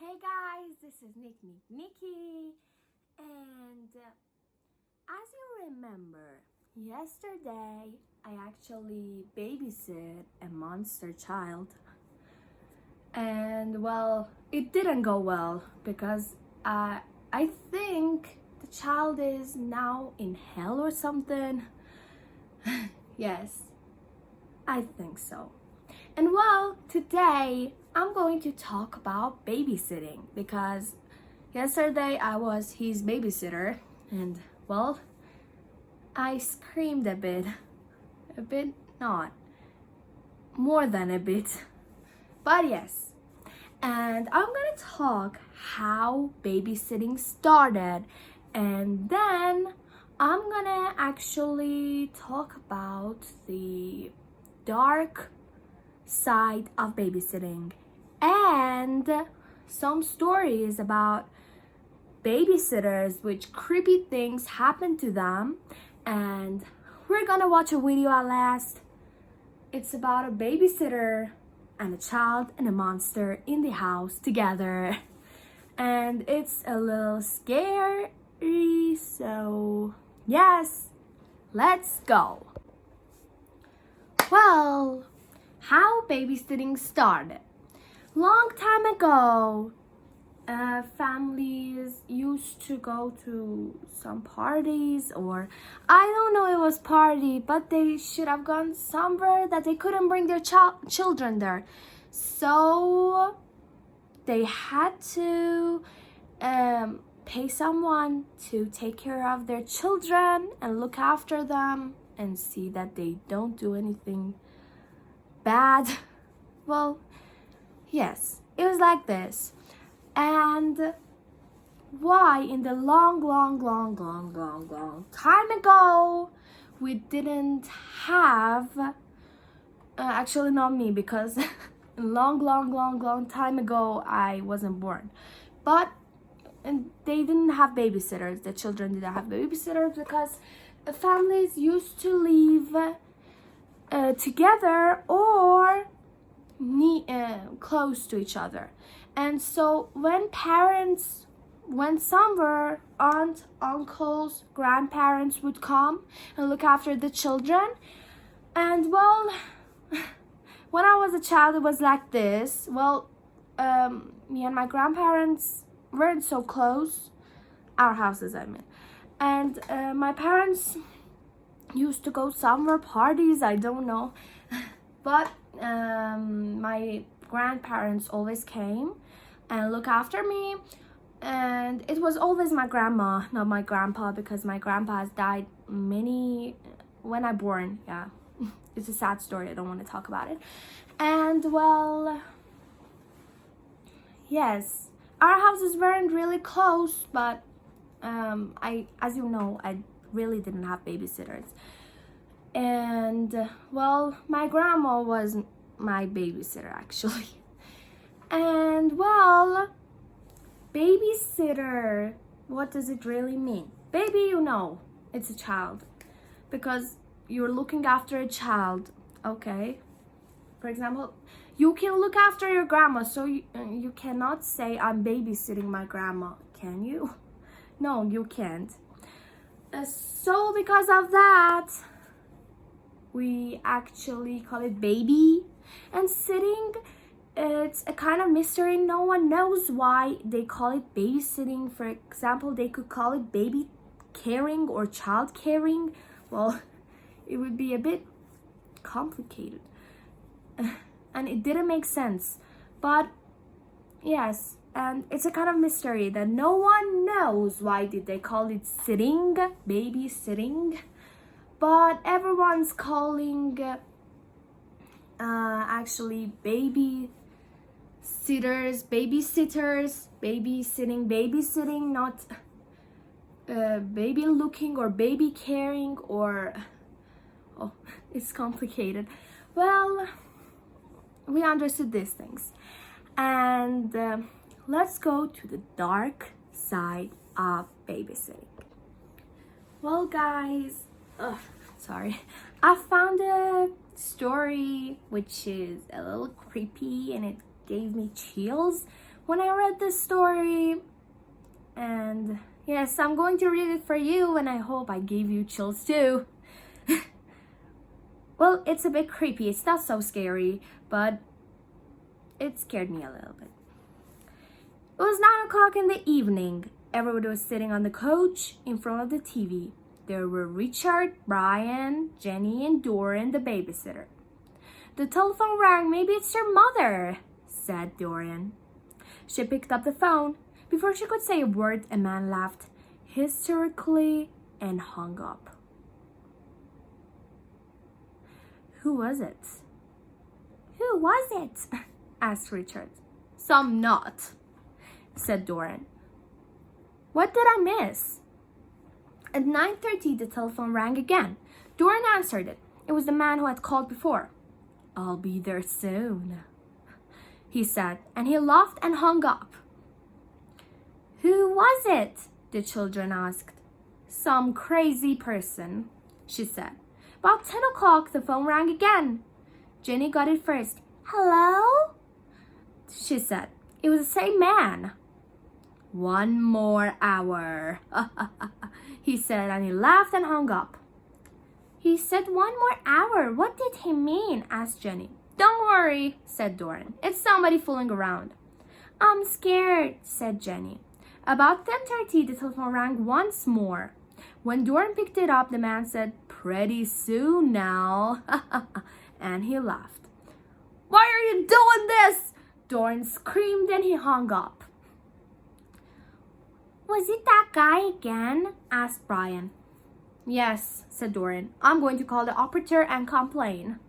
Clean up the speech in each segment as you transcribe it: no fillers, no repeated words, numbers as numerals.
Hey guys, this is Nikki, and as you remember, yesterday I actually babysit a monster child, and well, it didn't go well because I think the child is now in hell or something. Yes, I think so. And well, today I'm going to talk about babysitting because yesterday I was his babysitter and well, I screamed a bit not, more than a bit, but yes. And I'm gonna talk how babysitting started, and then I'm gonna actually talk about the dark side of babysitting and some stories about babysitters which creepy things happen to them, and we're gonna watch a video at last. It's about a babysitter and a child and a monster in the house together, and it's a little scary, so yes, let's go. Well, how babysitting started. Long time ago, families used to go to some parties, or I don't know, it was party, but they should have gone somewhere that they couldn't bring their children there. So they had to pay someone to take care of their children and look after them and see that they don't do anything bad. Well, yes, it was like this. And why in the long time ago we didn't have actually not me, because long time ago I wasn't born, but and they didn't have babysitters. The children didn't have babysitters because the families used to live together or close to each other. And so when parents went somewhere, aunt, uncles, grandparents would come and look after the children. And well, when I was a child, it was like this. Well, me and my grandparents weren't so close, our houses I mean, and my parents used to go somewhere, parties, I don't know, but my grandparents always came and look after me, and it was always my grandma, not my grandpa, because my grandpa has died when I born. Yeah, it's a sad story, I don't want to talk about it. And well, yes, our houses weren't really close, but as you know, I really didn't have babysitters. And well, my grandma was my babysitter actually. And well, babysitter, what does it really mean? Baby, you know, it's a child, because you're looking after a child, okay? For example, you can look after your grandma, so you cannot say I'm babysitting my grandma, can you? No, you can't. So because of that, we actually call it baby and sitting. It's a kind of mystery. No one knows why they call it babysitting. For example, they could call it baby caring or child caring. Well, it would be a bit complicated and it didn't make sense. But yes, and it's a kind of mystery that no one knows why did they call it sitting, babysitting. But everyone's calling actually babysitters, babysitting, not baby looking or baby caring, or oh, it's complicated. Well, we understood these things, and let's go to the dark side of babysitting. Well, guys, sorry, I found a story which is a little creepy and it gave me chills when I read this story, and yes, I'm going to read it for you, and I hope I gave you chills too. Well, it's a bit creepy. It's not so scary, but it scared me a little bit. It was 9 o'clock in the evening. Everybody was sitting on the couch in front of the TV. There were Richard, Brian, Jenny, and Dorian, the babysitter. The telephone rang. Maybe it's your mother, said Dorian. She picked up the phone. Before she could say a word, a man laughed hysterically and hung up. Who was it? Who was it? Asked Richard. Some nut, said Dorian. What did I miss? At 9:30, the telephone rang again. Dorian answered it. It was the man who had called before. I'll be there soon, he said, and he laughed and hung up. Who was it? The children asked. Some crazy person, she said. About 10 o'clock, the phone rang again. Jenny got it first. Hello? She said. It was the same man. 1 more hour, he said, and he laughed and hung up. He said 1 more hour. What did he mean? Asked Jenny. Don't worry, said Dorian. It's somebody fooling around. I'm scared, said Jenny. About 10:30, the telephone rang once more. When Dorian picked it up, the man said, pretty soon now, and he laughed. Why are you doing this? Dorian screamed and he hung up. Was it that guy again? Asked Brian. Yes, said Dorian. I'm going to call the operator and complain.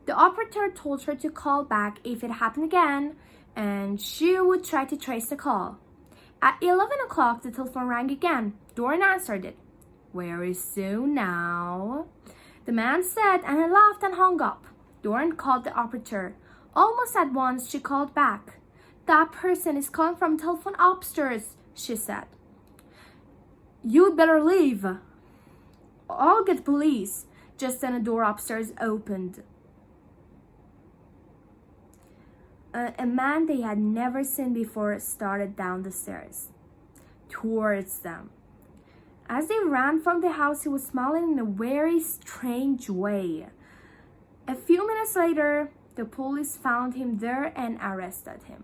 The operator told her to call back if it happened again, and she would try to trace the call. At 11 o'clock, the telephone rang again. Dorian answered it. Very soon now, the man said, and he laughed and hung up. Dorian called the operator. Almost at once, she called back. That person is calling from telephone upstairs, she said. You'd better leave. I'll get police. Just then a door upstairs opened. A man they had never seen before started down the stairs towards them. As they ran from the house, he was smiling in a very strange way. A few minutes later, the police found him there and arrested him.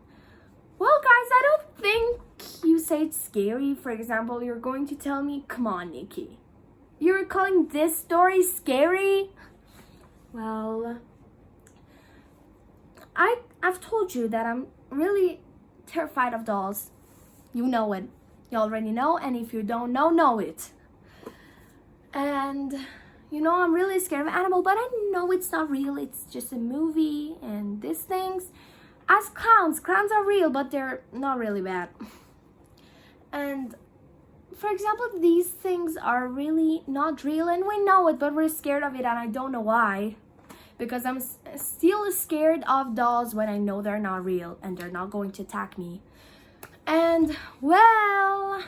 Well, guys, I don't think you say it's scary. For example, you're going to tell me, come on, Nikki. You're calling this story scary? Well, I've told you that I'm really terrified of dolls. You know it. You already know, and if you don't know it. And you know, I'm really scared of animals, but I know it's not real. It's just a movie, and these things, as clowns are real, but they're not really bad. And for example, these things are really not real, and we know it, but we're scared of it, and I don't know why. Because I'm still scared of dolls when I know they're not real and they're not going to attack me. And well,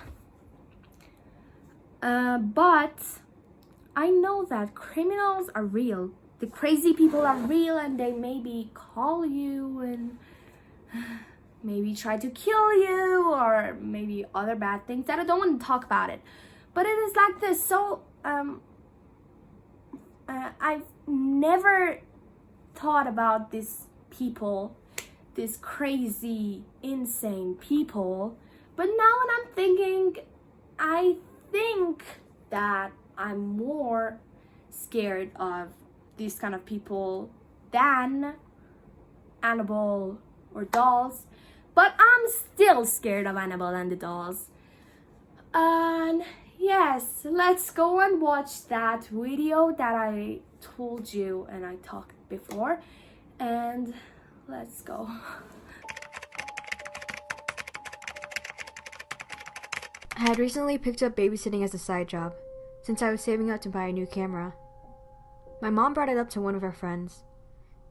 but I know that criminals are real. The crazy people are real, and they maybe call you and maybe try to kill you, or maybe other bad things that I don't want to talk about it. But it is like this. So I've never thought about these people, these crazy, insane people. But now when I'm thinking, I think that I'm more scared of these kind of people than Annabelle or dolls. But I'm still scared of Annabelle and the dolls. And yes, let's go and watch that video that I told you and I talked before, and let's go. I had recently picked up babysitting as a side job, since I was saving up to buy a new camera. My mom brought it up to one of her friends,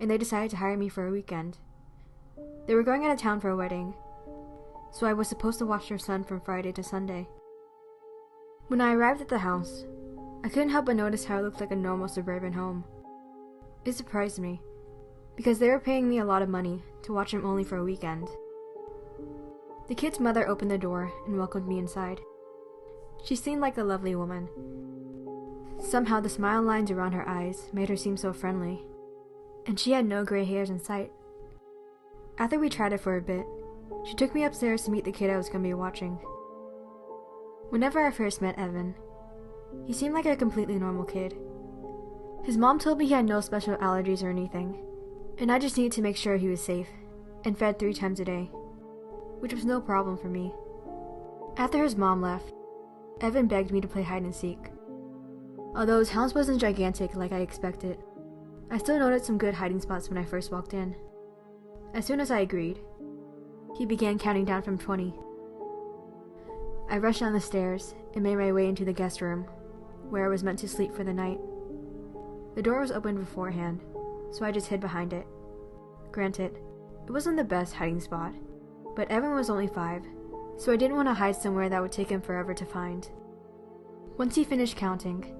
and they decided to hire me for a weekend. They were going out of town for a wedding, so I was supposed to watch their son from Friday to Sunday. When I arrived at the house, I couldn't help but notice how it looked like a normal suburban home. It surprised me, because they were paying me a lot of money to watch him only for a weekend. The kid's mother opened the door and welcomed me inside. She seemed like a lovely woman. Somehow the smile lines around her eyes made her seem so friendly, and she had no gray hairs in sight. After we chatted for a bit, she took me upstairs to meet the kid I was going to be watching. Whenever I first met Evan, he seemed like a completely normal kid. His mom told me he had no special allergies or anything, and I just needed to make sure he was safe and fed 3 times a day, which was no problem for me. After his mom left, Evan begged me to play hide and seek. Although his house wasn't gigantic like I expected, I still noticed some good hiding spots when I first walked in. As soon as I agreed, he began counting down from 20. I rushed down the stairs and made my way into the guest room, where I was meant to sleep for the night. The door was opened beforehand, so I just hid behind it. Granted, it wasn't the best hiding spot, but Evan was only 5, so I didn't want to hide somewhere that would take him forever to find. Once he finished counting,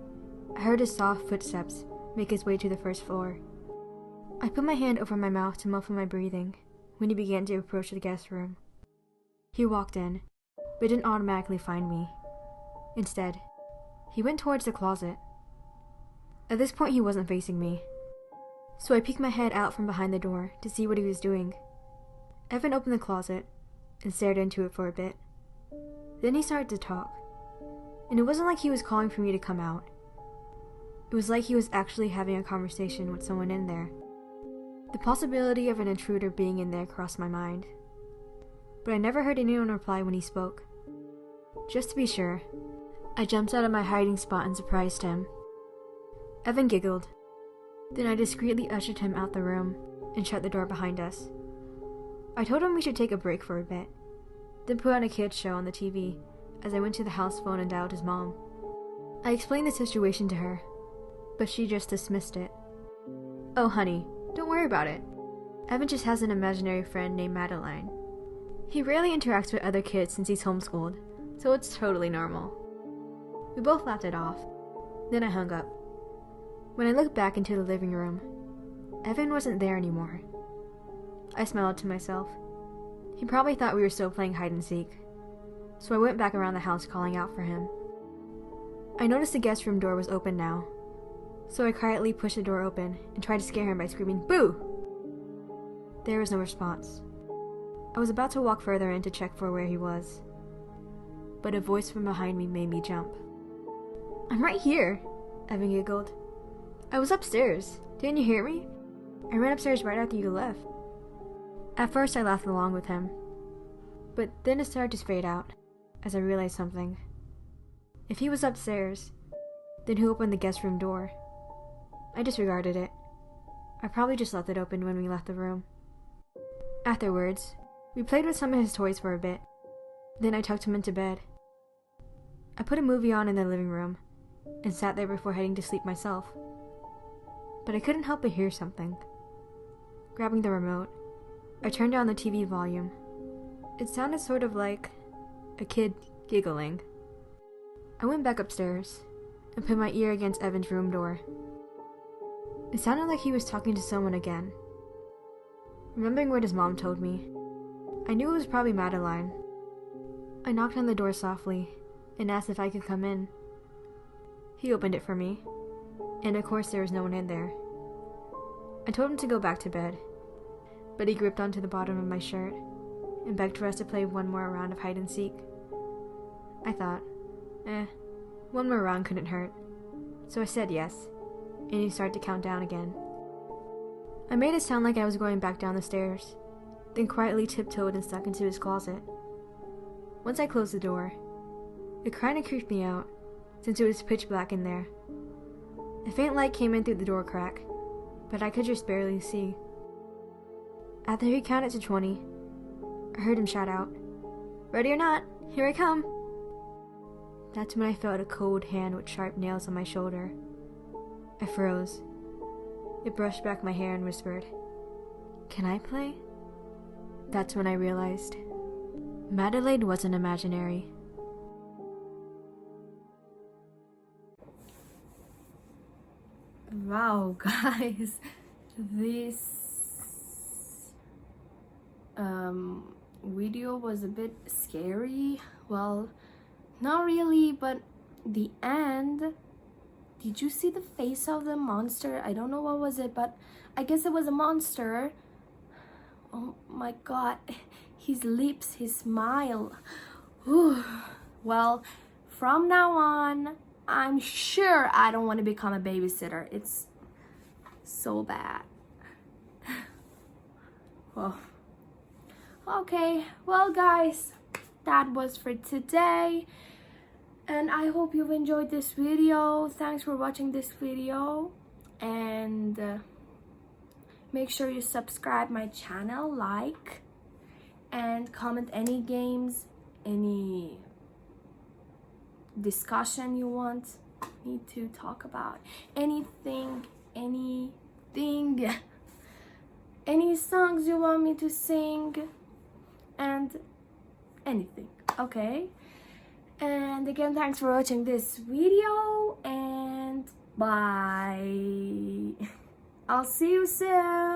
I heard his soft footsteps make his way to the first floor. I put my hand over my mouth to muffle my breathing when he began to approach the guest room. He walked in, but didn't automatically find me. Instead, he went towards the closet. At this point, he wasn't facing me, so I peeked my head out from behind the door to see what he was doing. Evan opened the closet and stared into it for a bit. Then he started to talk, and it wasn't like he was calling for me to come out. It was like he was actually having a conversation with someone in there. The possibility of an intruder being in there crossed my mind, but I never heard anyone reply when he spoke. Just to be sure, I jumped out of my hiding spot and surprised him. Evan giggled. Then I discreetly ushered him out the room and shut the door behind us. I told him we should take a break for a bit, then put on a kids show on the TV as I went to the house phone and dialed his mom. I explained the situation to her, but she just dismissed it. "Oh honey, don't worry about it. Evan just has an imaginary friend named Madeline. He rarely interacts with other kids since he's homeschooled, so it's totally normal." We both laughed it off. Then I hung up. When I looked back into the living room, Evan wasn't there anymore. I smiled to myself. He probably thought we were still playing hide and seek, so I went back around the house calling out for him. I noticed the guest room door was open now, so I quietly pushed the door open and tried to scare him by screaming, "Boo!" There was no response. I was about to walk further in to check for where he was, but a voice from behind me made me jump. "I'm right here," Evan giggled. "I was upstairs. Didn't you hear me? I ran upstairs right after you left." At first I laughed along with him, but then it started to fade out as I realized something. If he was upstairs, then who opened the guest room door? I disregarded it. I probably just left it open when we left the room. Afterwards, we played with some of his toys for a bit. Then I tucked him into bed. I put a movie on in the living room and sat there before heading to sleep myself. But I couldn't help but hear something. Grabbing the remote, I turned down the TV volume. It sounded sort of like a kid giggling. I went back upstairs and put my ear against Evan's room door. It sounded like he was talking to someone again. Remembering what his mom told me, I knew it was probably Madeline. I knocked on the door softly and asked if I could come in. He opened it for me, and of course there was no one in there. I told him to go back to bed, but he gripped onto the bottom of my shirt and begged for us to play one more round of hide and seek. I thought, one more round couldn't hurt, so I said yes, and he started to count down again. I made it sound like I was going back down the stairs, then quietly tiptoed and snuck into his closet. Once I closed the door, it kinda creeped me out, since it was pitch black in there. A faint light came in through the door crack, but I could just barely see. After he counted to 20, I heard him shout out, "Ready or not, here I come!" That's when I felt a cold hand with sharp nails on my shoulder. I froze. It brushed back my hair and whispered, "Can I play?" That's when I realized Madeline wasn't imaginary. Wow, guys, this video was a bit scary. Well, not really, but the end. Did you see the face of the monster? I don't know what was it, but I guess it was a monster. Oh my god, his lips, his smile. Whew. Well, from now on, I'm sure I don't want to become a babysitter. It's so bad. Well, okay, well guys, that was for today, and I hope you've enjoyed this video. Thanks for watching this video, and make sure you subscribe my channel, like, and comment any games, any discussion you want me to talk about, anything, any songs you want me to sing, and anything, okay? And again, thanks for watching this video, and bye. I'll see you soon.